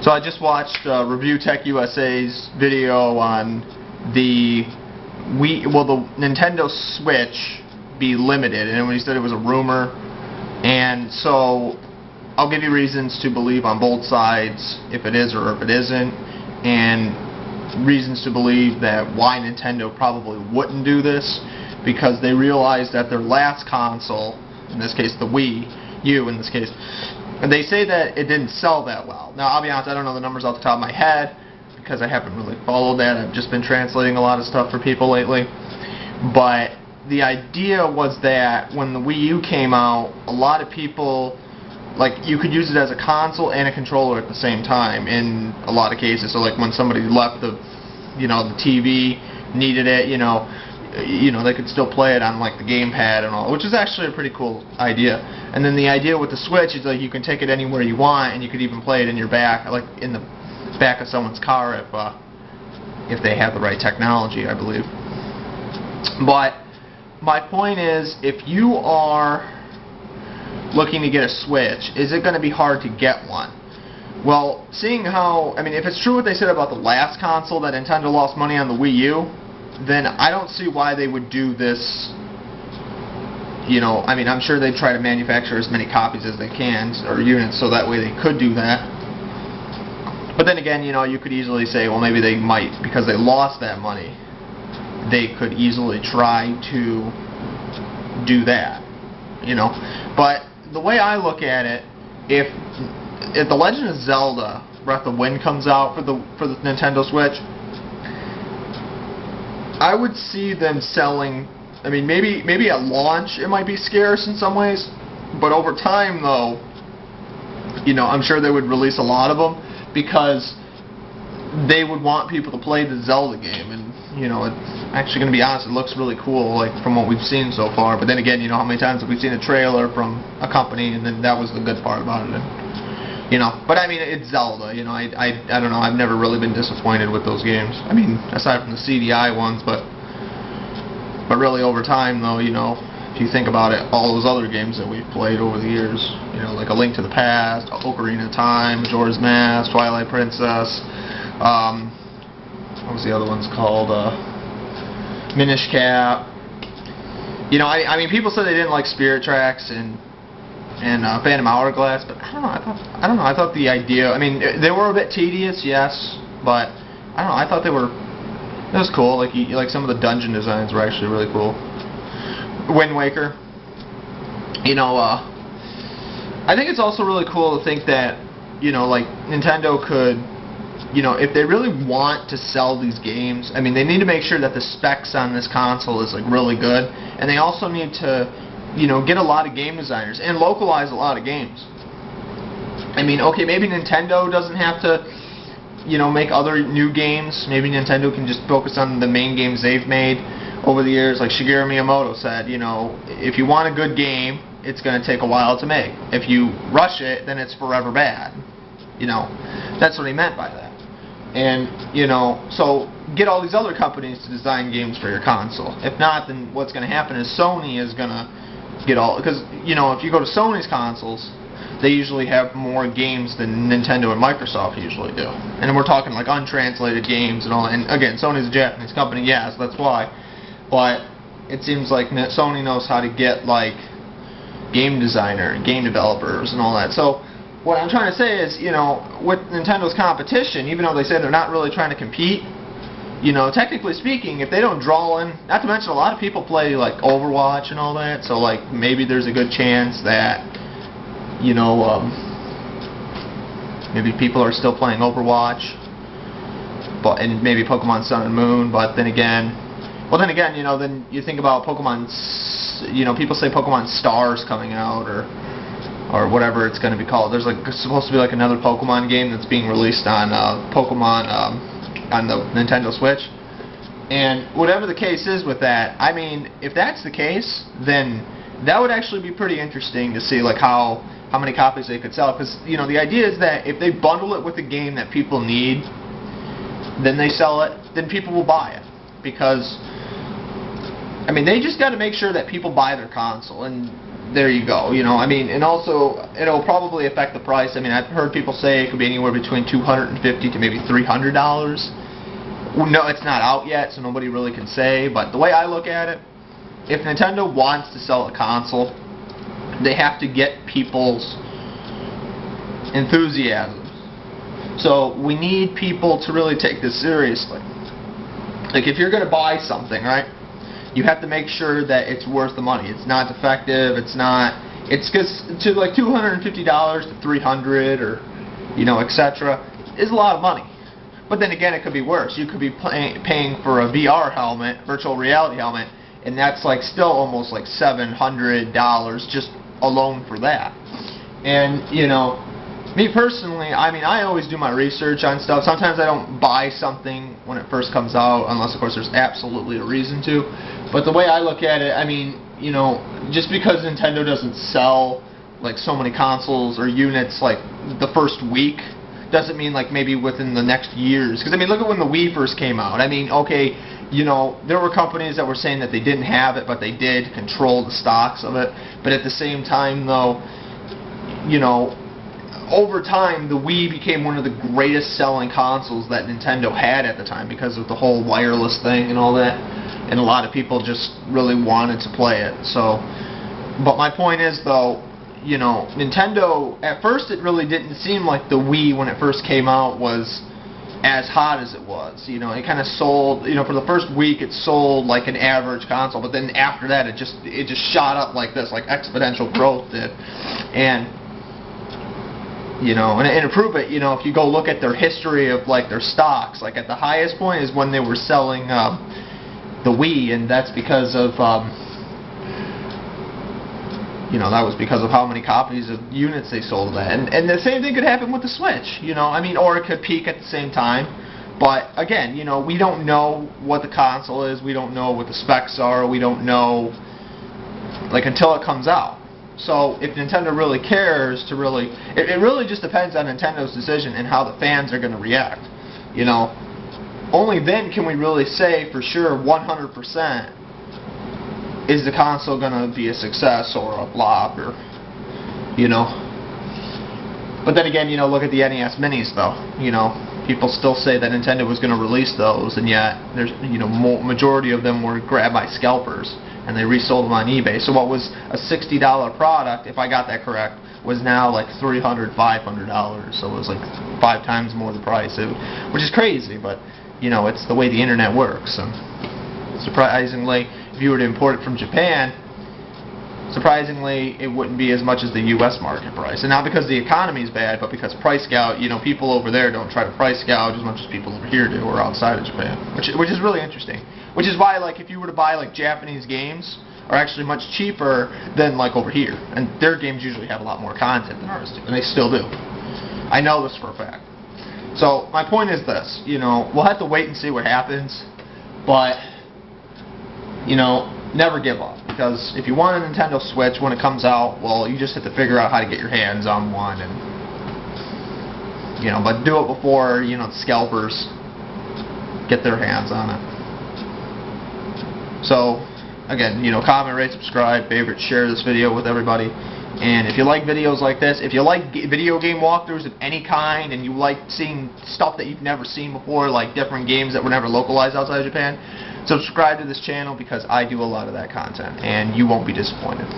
So I just watched Review Tech USA's video on the Nintendo Switch be limited, and when he said it was a rumor, and so I'll give you reasons to believe on both sides if it is or if it isn't, and reasons to believe that why Nintendo probably wouldn't do this, because they realized that their last console, in this case the Wii U in this case, and they say that it didn't sell that well. Now I'll be honest, I don't know the numbers off the top of my head because I haven't really followed that. I've just been translating a lot of stuff for people lately. But the idea was that when the Wii U came out, a lot of people, like, you could use it as a console and a controller at the same time in a lot of cases. So like when somebody left the TV, needed it, they could still play it on like the gamepad and all, which is actually a pretty cool idea. And then the idea with the Switch is like you can take it anywhere you want, and you could even play it in your back, like in the back of someone's car if they have the right technology, I believe. But my point is, if you are looking to get a Switch, is it going to be hard to get one? Well, seeing how, if it's true what they said about the last console, that Nintendo lost money on the Wii U, then I don't see why they would do this. I'm sure they'd try to manufacture as many copies as they can, or units, so that way they could do that. But then again, you could easily say, well, maybe they might, because they lost that money, they could easily try to do that. But the way I look at it, if The Legend of Zelda Breath of the Wild comes out for the Nintendo Switch, I would see them selling. Maybe at launch it might be scarce in some ways, but over time though, I'm sure they would release a lot of them because they would want people to play the Zelda game, and it's actually going to be honest, it looks really cool, like from what we've seen so far. But then again, how many times have we seen a trailer from a company and then that was the good part about it? But it's Zelda. I don't know. I've never really been disappointed with those games. Aside from the CDI ones, but really over time though, if you think about it, all those other games that we've played over the years, like A Link to the Past, Ocarina of Time, Majora's Mask, Twilight Princess, what was the other ones called? Minish Cap. People said they didn't like Spirit Tracks and Phantom Hourglass, but I don't know. I thought the idea, they were a bit tedious, yes, but I don't know. I thought it was cool. Like some of the dungeon designs were actually really cool. Wind Waker. I think it's also really cool to think that, like Nintendo could, if they really want to sell these games, they need to make sure that the specs on this console is like really good, and they also need to get a lot of game designers and localize a lot of games. Okay, maybe Nintendo doesn't have to, make other new games. Maybe Nintendo can just focus on the main games they've made over the years. Like Shigeru Miyamoto said, if you want a good game, it's going to take a while to make. If you rush it, then it's forever bad. That's what he meant by that. And, so get all these other companies to design games for your console. If not, then what's going to happen is Sony is going to get all, because if you go to Sony's consoles, they usually have more games than Nintendo and Microsoft usually do, and we're talking like untranslated games and all. And again, Sony's a Japanese company, yes, that's why, but it seems like Sony knows how to get like game designer and game developers and all that. So what I'm trying to say is, with Nintendo's competition, even though they say they're not really trying to compete, technically speaking, if they don't draw in, not to mention a lot of people play like Overwatch and all that, so like maybe there's a good chance that, maybe people are still playing Overwatch, and maybe Pokemon Sun and Moon, but then again, then you think about Pokemon, people say Pokemon Stars coming out, or whatever it's going to be called. There's supposed to be like another Pokemon game that's being released on Pokemon, on the Nintendo Switch, and whatever the case is with that, if that's the case, then that would actually be pretty interesting to see like how many copies they could sell, because the idea is that if they bundle it with a game that people need, then they sell it, then people will buy it, because they just got to make sure that people buy their console, and there you go. You know, I mean, and also it'll probably affect the price. I mean, I've heard people say it could be anywhere between $250 to maybe $300. No, it's not out yet, so nobody really can say. But the way I look at it, if Nintendo wants to sell a console, they have to get people's enthusiasm. So we need people to really take this seriously. Like, if you're going to buy something, right, you have to make sure that it's worth the money. It's not defective. It's not. It's just to like $250 to $300 or, you know, etc. is a lot of money. But then again, it could be worse. You could be paying for a VR helmet, virtual reality helmet, and that's like still almost like $700 just alone for that. And, you know, me personally, I mean, I always do my research on stuff. Sometimes I don't buy something when it first comes out, unless, of course, there's absolutely a reason to. But the way I look at it, I mean, you know, just because Nintendo doesn't sell like so many consoles or units like the first week doesn't mean like maybe within the next years. Because, I mean, look at when the Wii first came out. I mean, okay, you know, there were companies that were saying that they didn't have it, but they did control the stocks of it. But at the same time, though, you know, over time, the Wii became one of the greatest selling consoles that Nintendo had at the time because of the whole wireless thing and all that. And a lot of people just really wanted to play it. So, but my point is, though, you know, Nintendo, at first it really didn't seem like the Wii when it first came out was as hot as it was. You know, it kind of sold, you know, for the first week it sold like an average console, but then after that it just shot up like this, like exponential growth did. And you know, and to prove it, you know, if you go look at their history of like their stocks, like at the highest point is when they were selling the Wii, and that's because of you know, that was because of how many copies of units they sold of that. And the same thing could happen with the Switch, you know, I mean, or it could peak at the same time. But again, you know, we don't know what the console is, we don't know what the specs are, we don't know, like, until it comes out. So if Nintendo really cares to really, it really just depends on Nintendo's decision and how the fans are going to react. You know, only then can we really say for sure 100% is the console going to be a success or a flop, or, you know. But then again, you know, look at the NES Minis though. You know, people still say that Nintendo was going to release those, and yet there's, you know, majority of them were grabbed by scalpers and they resold them on eBay. So what was a $60 product, if I got that correct, was now like $300, $500. So it was like 5 times more the price, which is crazy. But you know, it's the way the internet works. And surprisingly, if you were to import it from Japan, surprisingly, it wouldn't be as much as the U.S. market price. And not because the economy is bad, but because price gouge, you know, people over there don't try to price gouge as much as people over here do, or outside of Japan, which is really interesting. Which is why, like, if you were to buy like Japanese games, are actually much cheaper than like over here, and their games usually have a lot more content than ours do, and they still do. I know this for a fact. So my point is this: you know, we'll have to wait and see what happens, but you know, never give up. Because if you want a Nintendo Switch when it comes out, well, you just have to figure out how to get your hands on one, and you know, but do it before, you know, the scalpers get their hands on it. So again, you know, comment, rate, subscribe, favorite, share this video with everybody. And if you like videos like this, if you like video game walkthroughs of any kind, and you like seeing stuff that you've never seen before, like different games that were never localized outside of Japan, subscribe to this channel because I do a lot of that content, and you won't be disappointed.